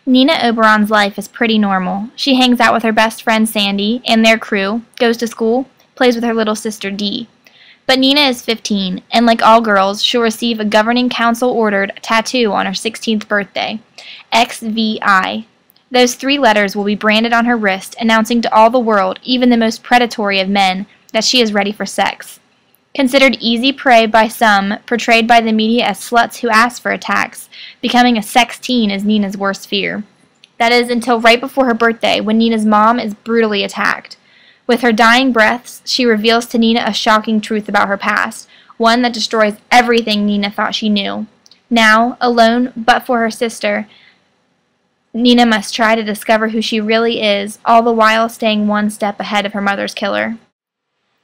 Nina Oberon's life is pretty normal. She hangs out with her best friend Sandy and their crew, goes to school, plays with her little sister Dee. But Nina is 15, and like all girls, she'll receive a governing council-ordered tattoo on her 16th birthday, XVI. Those 3 letters will be branded on her wrist, announcing to all the world, even the most predatory of men, that she is ready for sex. Considered easy prey by some, portrayed by the media as sluts who ask for attacks, becoming a sex teen is Nina's worst fear. That is until right before her birthday, when Nina's mom is brutally attacked. With her dying breaths, she reveals to Nina a shocking truth about her past, one that destroys everything Nina thought she knew. Now, alone but for her sister, Nina must try to discover who she really is, all the while staying one step ahead of her mother's killer.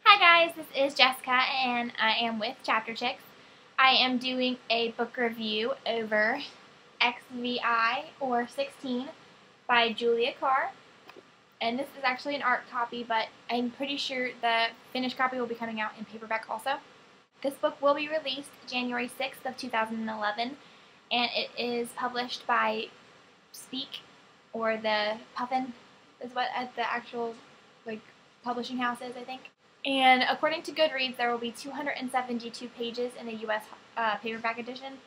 Hi guys, this is Jessica and I am with Chapter Chicks. I am doing a book review over XVI or 16 by Julia Karr. And this is actually an art copy, but I'm pretty sure the finished copy will be coming out in paperback also. This book will be released January 6th of 2011, and it is published by Speak, or the Puffin is what the actual publishing house is, I think. And according to Goodreads, there will be 272 pages in the U.S. Paperback edition,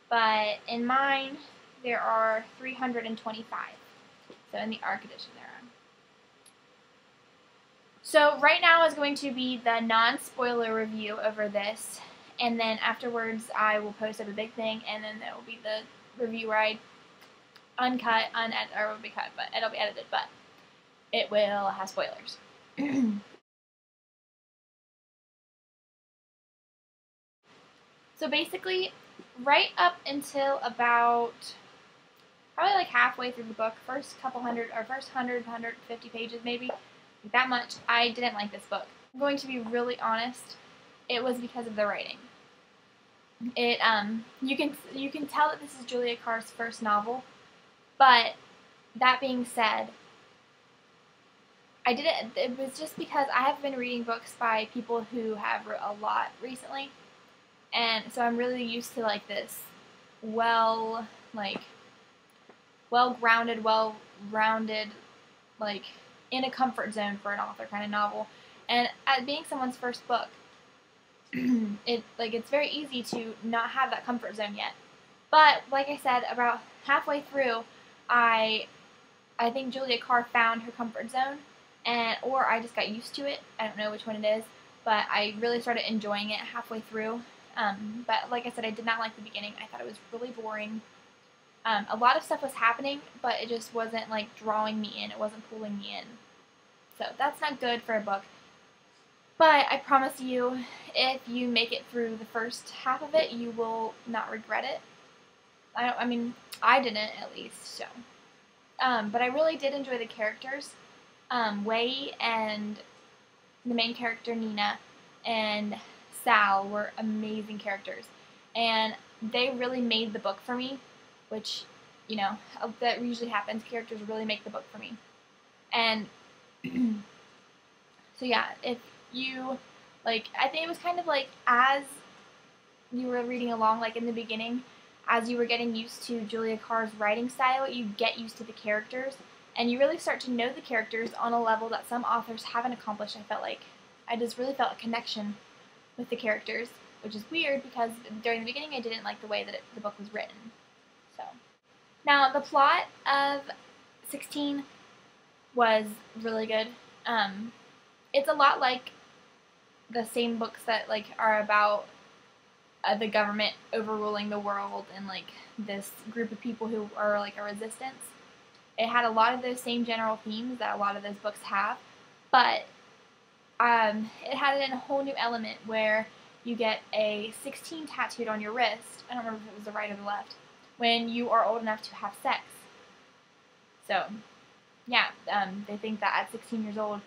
but in mine, there are 325. So in the ARC edition, there are. So right now is going to be the non-spoiler review over this, and then afterwards I will post up a big thing, and then there will be the review where I it'll be edited, but it will have spoilers. So basically, right up until about probably like halfway through the book, first 150 pages maybe, that much, I didn't like this book. I'm going to be really honest, it was because of the writing. You can tell that this is Julia Karr's first novel, but that being said, it was just because I have been reading books by people who have written a lot recently, and so I'm really used to like this well-grounded, well-rounded, like in a comfort zone for an author kind of novel. And being someone's first book, it's very easy to not have that comfort zone yet. But like I said, about halfway through, I think Julia Karr found her comfort zone, or I just got used to it. I don't know which one it is, but I really started enjoying it halfway through. But like I said, I did not like the beginning. I thought it was really boring. A lot of stuff was happening, but it just wasn't like drawing me in. It wasn't pulling me in. So that's not good for a book. But I promise you, if you make it through the first half of it, you will not regret it. I mean, I didn't at least, so. But I really did enjoy the characters. Wei and the main character, Nina, and Sal were amazing characters. And they really made the book for me, which, you know, that usually happens. Characters really make the book for me. And so yeah, if you, I think it was kind of like as you were reading along, like in the beginning, as you were getting used to Julia Karr's writing style, you get used to the characters, and you really start to know the characters on a level that some authors haven't accomplished. I just really felt a connection with the characters, which is weird because during the beginning I didn't like the way that the book was written. So, now the plot of 16 was really good. It's a lot like the same books that are about the government overruling the world and this group of people who are a resistance. It had a lot of those same general themes that a lot of those books have, but it had it in a whole new element where you get a 16 tattooed on your wrist. I don't remember if it was the right or the left, when you are old enough to have sex. So, yeah, they think that at 16 years old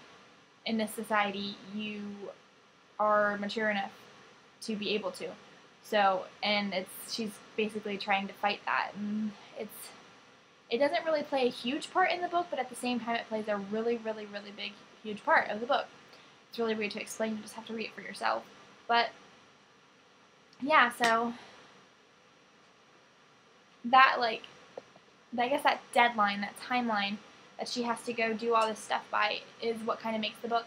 in this society, you are mature enough to be able to. So, and she's basically trying to fight that. And it doesn't really play a huge part in the book, but at the same time, it plays a really, really, really big, huge part of the book. It's really weird to explain. You just have to read it for yourself. But yeah, so that I guess that deadline, that timeline that she has to go do all this stuff by is what kind of makes the book.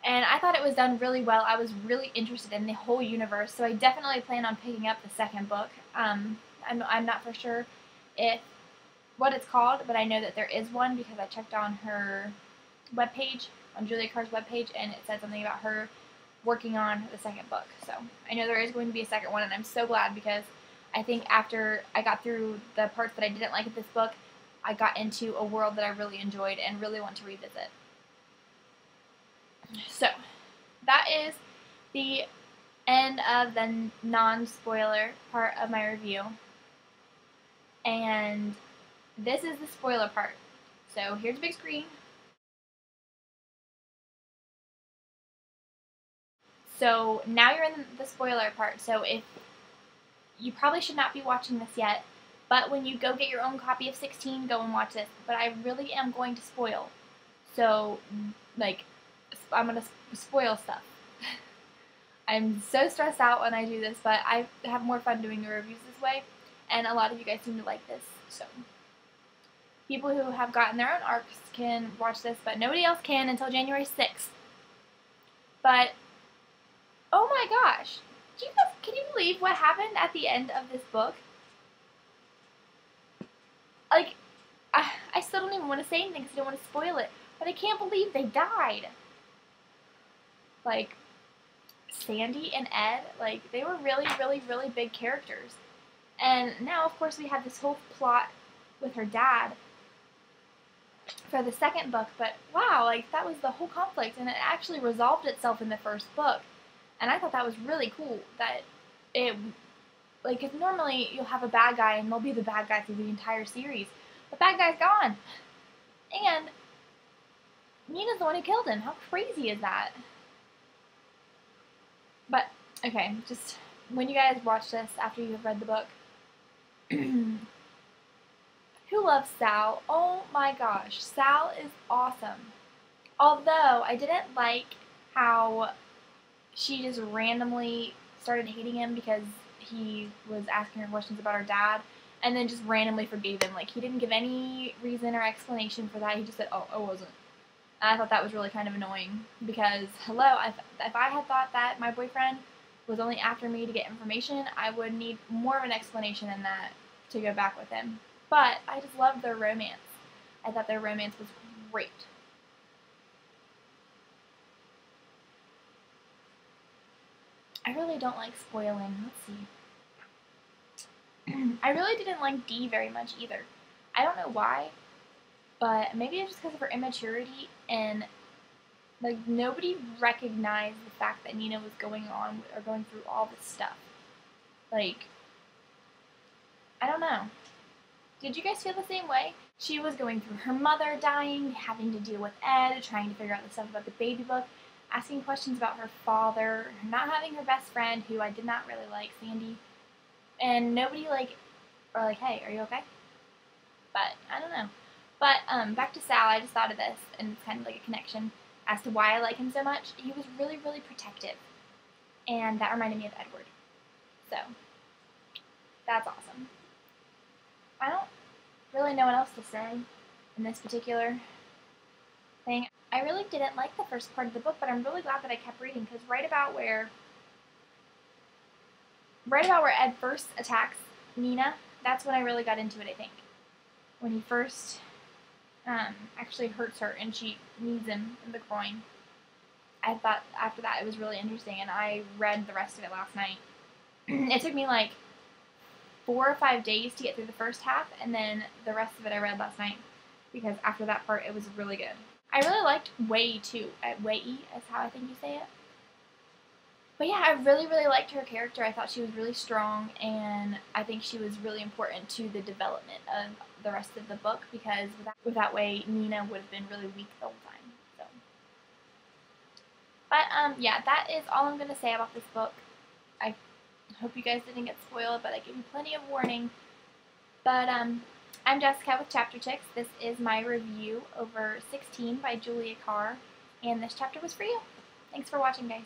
And I thought it was done really well. I was really interested in the whole universe, so I definitely plan on picking up the second book. I'm not for sure what it's called, but I know that there is one because I checked on her webpage, on Julia Karr's webpage, and it said something about her working on the second book. So I know there is going to be a second one, and I'm so glad because I think after I got through the parts that I didn't like of this book, I got into a world that I really enjoyed and really want to revisit. So that is the end of the non-spoiler part of my review. And this is the spoiler part. So here's a big screen. So now you're in the spoiler part. So if you probably should not be watching this yet, but when you go get your own copy of 16, go and watch this. But I really am going to spoil. So, like, I'm going to spoil stuff. I'm so stressed out when I do this, but I have more fun doing the reviews this way, and a lot of you guys seem to like this, so. People who have gotten their own arcs can watch this, but nobody else can until January 6th. But, oh my gosh, can you believe what happened at the end of this book? Like, I still don't even want to say anything because I don't want to spoil it, but I can't believe they died. Like, Sandy and Ed, like, they were really, really, really big characters. And now, of course, we have this whole plot with her dad for the second book, but wow, like, that was the whole conflict, and it actually resolved itself in the first book. And I thought that was really cool, that it, like, because normally you'll have a bad guy, and they'll be the bad guy through the entire series. The bad guy's gone. And Nina's the one who killed him. How crazy is that? But, okay, just when you guys watch this after you have read the book, who loves Sal? Oh my gosh, Sal is awesome. Although, I didn't like how she just randomly started hating him because he was asking her questions about her dad, and then just randomly forgave him. Like, he didn't give any reason or explanation for that. He just said, oh, I wasn't. And I thought that was really kind of annoying because, hello, if I had thought that my boyfriend was only after me to get information, I would need more of an explanation than that to go back with him. But I just loved their romance. I thought their romance was great. I really don't like spoiling. Let's see. I really didn't like Dee very much either. I don't know why, but maybe it's just because of her immaturity, and like nobody recognized the fact that Nina was going through all this stuff. Like, I don't know. Did you guys feel the same way? She was going through her mother dying, having to deal with Ed, trying to figure out the stuff about the baby book, asking questions about her father, not having her best friend, who I did not really like, Sandy, and nobody were like, hey, are you okay? But I don't know. But back to Sal, I just thought of this, and it's kind of like a connection as to why I like him so much. He was really, really protective, and that reminded me of Edward. So that's awesome. I don't really know what else to say in this particular thing. I really didn't like the first part of the book, but I'm really glad that I kept reading, because right about where Ed first attacks Nina, that's when I really got into it, I think. When he first actually hurts her and she knees him in the groin. I thought after that it was really interesting, and I read the rest of it last night. It took me like 4 or 5 days to get through the first half, and then the rest of it I read last night, because after that part it was really good. I really liked Wei too. Wei is how I think you say it. But yeah, I really, really liked her character. I thought she was really strong, and I think she was really important to the development of the rest of the book, because without Wei, Nina would have been really weak the whole time. So, but yeah, that is all I'm going to say about this book. I hope you guys didn't get spoiled, but I gave you plenty of warning. But I'm Jessica with Chapter Chicks. This is my review over 16 by Julia Karr, and this chapter was for you. Thanks for watching, guys.